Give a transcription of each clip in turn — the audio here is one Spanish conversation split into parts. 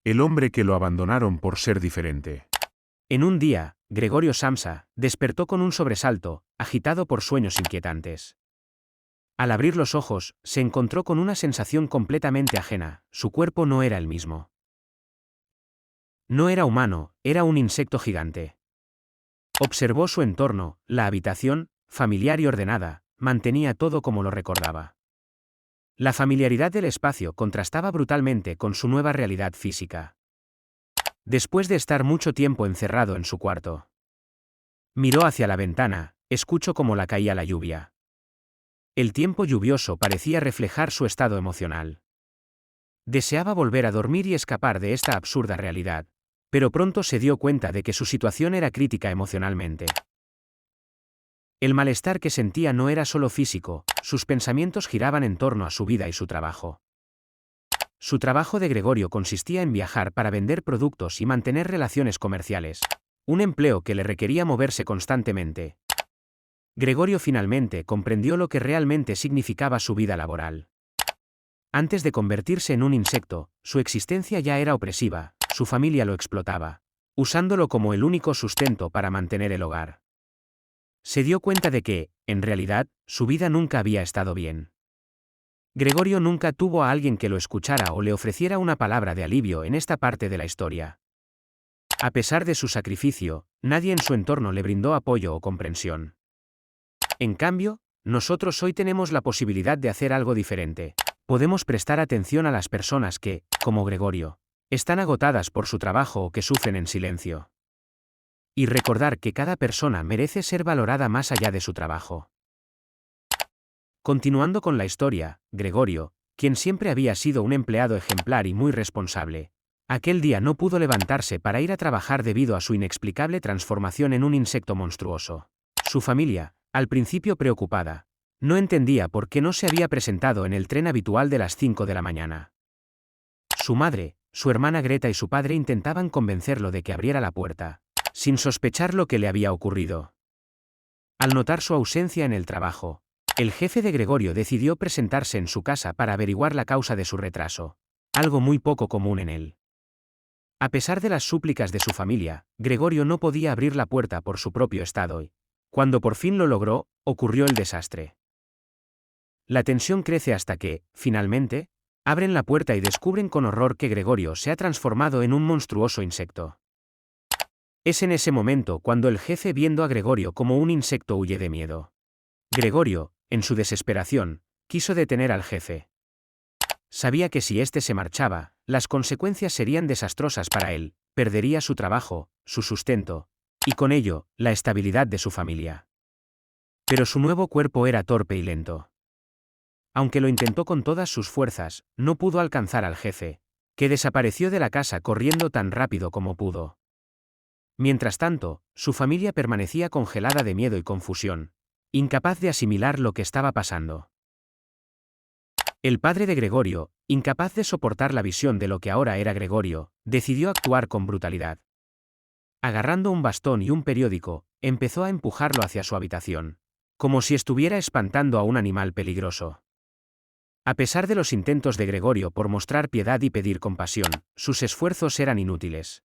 El hombre que lo abandonaron por ser diferente. En un día, Gregorio Samsa despertó con un sobresalto, agitado por sueños inquietantes. Al abrir los ojos, se encontró con una sensación completamente ajena: su cuerpo no era el mismo. No era humano, era un insecto gigante. Observó su entorno, la habitación, familiar y ordenada, mantenía todo como lo recordaba. La familiaridad del espacio contrastaba brutalmente con su nueva realidad física. Después de estar mucho tiempo encerrado en su cuarto, miró hacia la ventana, escuchó cómo la caía la lluvia. El tiempo lluvioso parecía reflejar su estado emocional. Deseaba volver a dormir y escapar de esta absurda realidad, pero pronto se dio cuenta de que su situación era crítica emocionalmente. El malestar que sentía no era solo físico, sus pensamientos giraban en torno a su vida y su trabajo. Su trabajo de Gregorio consistía en viajar para vender productos y mantener relaciones comerciales, un empleo que le requería moverse constantemente. Gregorio finalmente comprendió lo que realmente significaba su vida laboral. Antes de convertirse en un insecto, su existencia ya era opresiva, su familia lo explotaba, usándolo como el único sustento para mantener el hogar. Se dio cuenta de que, en realidad, su vida nunca había estado bien. Gregorio nunca tuvo a alguien que lo escuchara o le ofreciera una palabra de alivio en esta parte de la historia. A pesar de su sacrificio, nadie en su entorno le brindó apoyo o comprensión. En cambio, nosotros hoy tenemos la posibilidad de hacer algo diferente. Podemos prestar atención a las personas que, como Gregorio, están agotadas por su trabajo o que sufren en silencio. Y recordar que cada persona merece ser valorada más allá de su trabajo. Continuando con la historia, Gregorio, quien siempre había sido un empleado ejemplar y muy responsable, aquel día no pudo levantarse para ir a trabajar debido a su inexplicable transformación en un insecto monstruoso. Su familia, al principio preocupada, no entendía por qué no se había presentado en el tren habitual de las 5 de la mañana. Su madre, su hermana Greta y su padre intentaban convencerlo de que abriera la puerta, sin sospechar lo que le había ocurrido. Al notar su ausencia en el trabajo, el jefe de Gregorio decidió presentarse en su casa para averiguar la causa de su retraso, algo muy poco común en él. A pesar de las súplicas de su familia, Gregorio no podía abrir la puerta por su propio estado y, cuando por fin lo logró, ocurrió el desastre. La tensión crece hasta que, finalmente, abren la puerta y descubren con horror que Gregorio se ha transformado en un monstruoso insecto. Es en ese momento cuando el jefe, viendo a Gregorio como un insecto, huye de miedo. Gregorio, en su desesperación, quiso detener al jefe. Sabía que si éste se marchaba, las consecuencias serían desastrosas para él: perdería su trabajo, su sustento, y con ello, la estabilidad de su familia. Pero su nuevo cuerpo era torpe y lento. Aunque lo intentó con todas sus fuerzas, no pudo alcanzar al jefe, que desapareció de la casa corriendo tan rápido como pudo. Mientras tanto, su familia permanecía congelada de miedo y confusión, incapaz de asimilar lo que estaba pasando. El padre de Gregorio, incapaz de soportar la visión de lo que ahora era Gregorio, decidió actuar con brutalidad. Agarrando un bastón y un periódico, empezó a empujarlo hacia su habitación, como si estuviera espantando a un animal peligroso. A pesar de los intentos de Gregorio por mostrar piedad y pedir compasión, sus esfuerzos eran inútiles.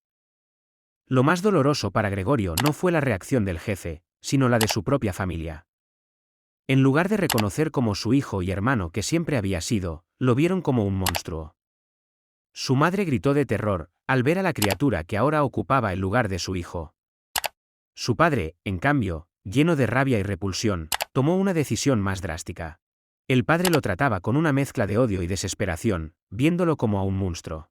Lo más doloroso para Gregorio no fue la reacción del jefe, sino la de su propia familia. En lugar de reconocer como su hijo y hermano que siempre había sido, lo vieron como un monstruo. Su madre gritó de terror al ver a la criatura que ahora ocupaba el lugar de su hijo. Su padre, en cambio, lleno de rabia y repulsión, tomó una decisión más drástica. El padre lo trataba con una mezcla de odio y desesperación, viéndolo como a un monstruo.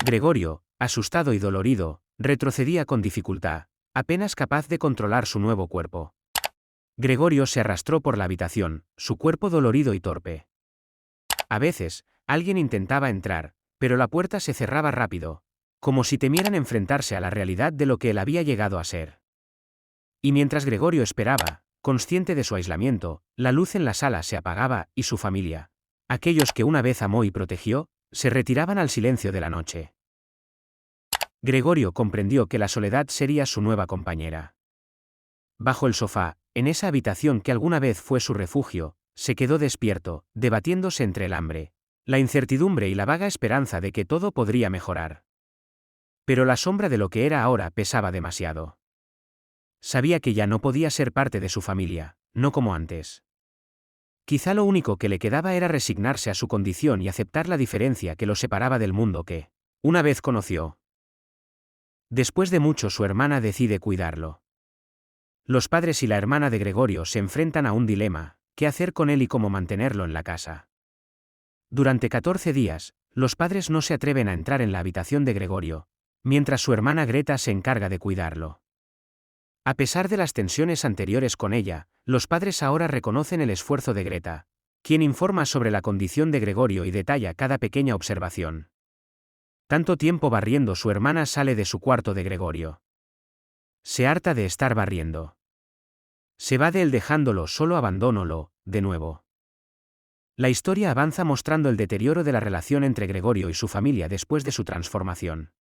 Gregorio, asustado y dolorido, retrocedía con dificultad, apenas capaz de controlar su nuevo cuerpo. Gregorio se arrastró por la habitación, su cuerpo dolorido y torpe. A veces, alguien intentaba entrar, pero la puerta se cerraba rápido, como si temieran enfrentarse a la realidad de lo que él había llegado a ser. Y mientras Gregorio esperaba, consciente de su aislamiento, la luz en la sala se apagaba y su familia, aquellos que una vez amó y protegió, se retiraban al silencio de la noche. Gregorio comprendió que la soledad sería su nueva compañera. Bajo el sofá, en esa habitación que alguna vez fue su refugio, se quedó despierto, debatiéndose entre el hambre, La incertidumbre y la vaga esperanza de que todo podría mejorar. Pero la sombra de lo que era ahora pesaba demasiado. Sabía que ya no podía ser parte de su familia, no como antes. Quizá lo único que le quedaba era resignarse a su condición y aceptar la diferencia que lo separaba del mundo que, una vez conoció. Después de mucho, su hermana decide cuidarlo. Los padres y la hermana de Gregorio se enfrentan a un dilema: qué hacer con él y cómo mantenerlo en la casa. Durante 14 días, los padres no se atreven a entrar en la habitación de Gregorio, mientras su hermana Greta se encarga de cuidarlo. A pesar de las tensiones anteriores con ella, los padres ahora reconocen el esfuerzo de Greta, quien informa sobre la condición de Gregorio y detalla cada pequeña observación. Tanto tiempo barriendo, su hermana sale de su cuarto de Gregorio. Se harta de estar barriendo. Se va de él dejándolo solo, abandónalo, de nuevo. La historia avanza mostrando el deterioro de la relación entre Gregorio y su familia después de su transformación.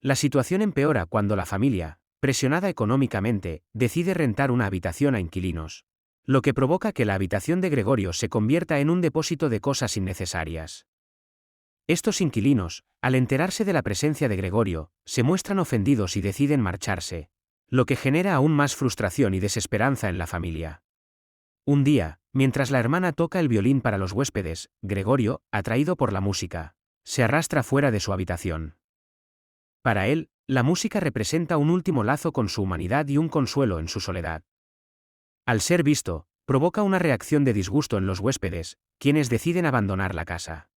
La situación empeora cuando la familia, presionada económicamente, decide rentar una habitación a inquilinos, lo que provoca que la habitación de Gregorio se convierta en un depósito de cosas innecesarias. Estos inquilinos, al enterarse de la presencia de Gregorio, se muestran ofendidos y deciden marcharse, lo que genera aún más frustración y desesperanza en la familia. Un día, mientras la hermana toca el violín para los huéspedes, Gregorio, atraído por la música, se arrastra fuera de su habitación. Para él, la música representa un último lazo con su humanidad y un consuelo en su soledad. Al ser visto, provoca una reacción de disgusto en los huéspedes, quienes deciden abandonar la casa.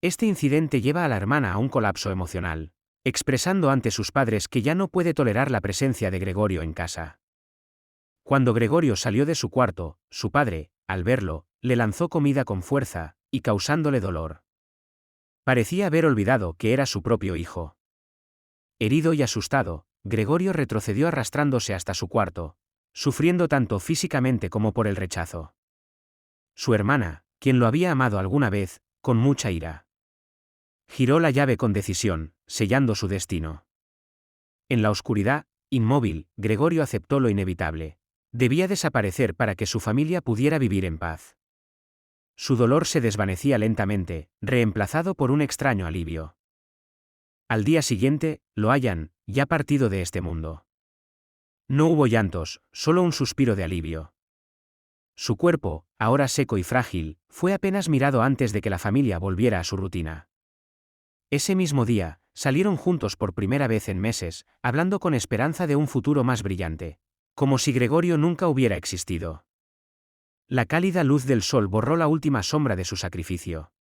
Este incidente lleva a la hermana a un colapso emocional, expresando ante sus padres que ya no puede tolerar la presencia de Gregorio en casa. Cuando Gregorio salió de su cuarto, su padre, al verlo, le lanzó comida con fuerza, y causándole dolor. Parecía haber olvidado que era su propio hijo. Herido y asustado, Gregorio retrocedió arrastrándose hasta su cuarto, sufriendo tanto físicamente como por el rechazo. Su hermana, quien lo había amado alguna vez, con mucha ira, giró la llave con decisión, sellando su destino. En la oscuridad, inmóvil, Gregorio aceptó lo inevitable. Debía desaparecer para que su familia pudiera vivir en paz. Su dolor se desvanecía lentamente, reemplazado por un extraño alivio. Al día siguiente, lo hallan, ya partido de este mundo. No hubo llantos, solo un suspiro de alivio. Su cuerpo, ahora seco y frágil, fue apenas mirado antes de que la familia volviera a su rutina. Ese mismo día, salieron juntos por primera vez en meses, hablando con esperanza de un futuro más brillante, como si Gregorio nunca hubiera existido. La cálida luz del sol borró la última sombra de su sacrificio.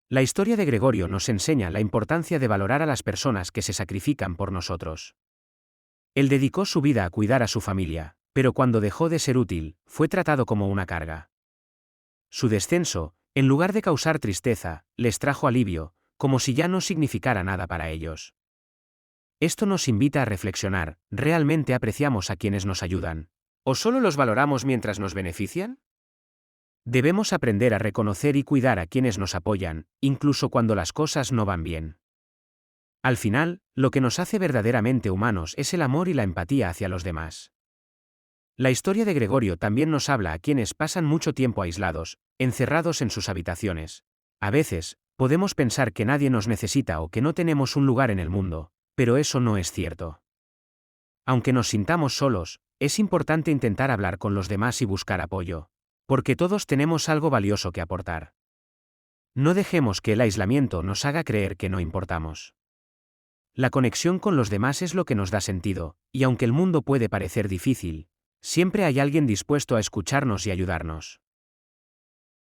La historia de Gregorio nos enseña la importancia de valorar a las personas que se sacrifican por nosotros. Él dedicó su vida a cuidar a su familia, pero cuando dejó de ser útil, fue tratado como una carga. Su descenso, en lugar de causar tristeza, les trajo alivio, como si ya no significara nada para ellos. Esto nos invita a reflexionar: ¿realmente apreciamos a quienes nos ayudan? ¿O solo los valoramos mientras nos benefician? Debemos aprender a reconocer y cuidar a quienes nos apoyan, incluso cuando las cosas no van bien. Al final, lo que nos hace verdaderamente humanos es el amor y la empatía hacia los demás. La historia de Gregorio también nos habla a quienes pasan mucho tiempo aislados, encerrados en sus habitaciones. A veces, podemos pensar que nadie nos necesita o que no tenemos un lugar en el mundo, pero eso no es cierto. Aunque nos sintamos solos, es importante intentar hablar con los demás y buscar apoyo, porque todos tenemos algo valioso que aportar. No dejemos que el aislamiento nos haga creer que no importamos. La conexión con los demás es lo que nos da sentido, y aunque el mundo puede parecer difícil, siempre hay alguien dispuesto a escucharnos y ayudarnos.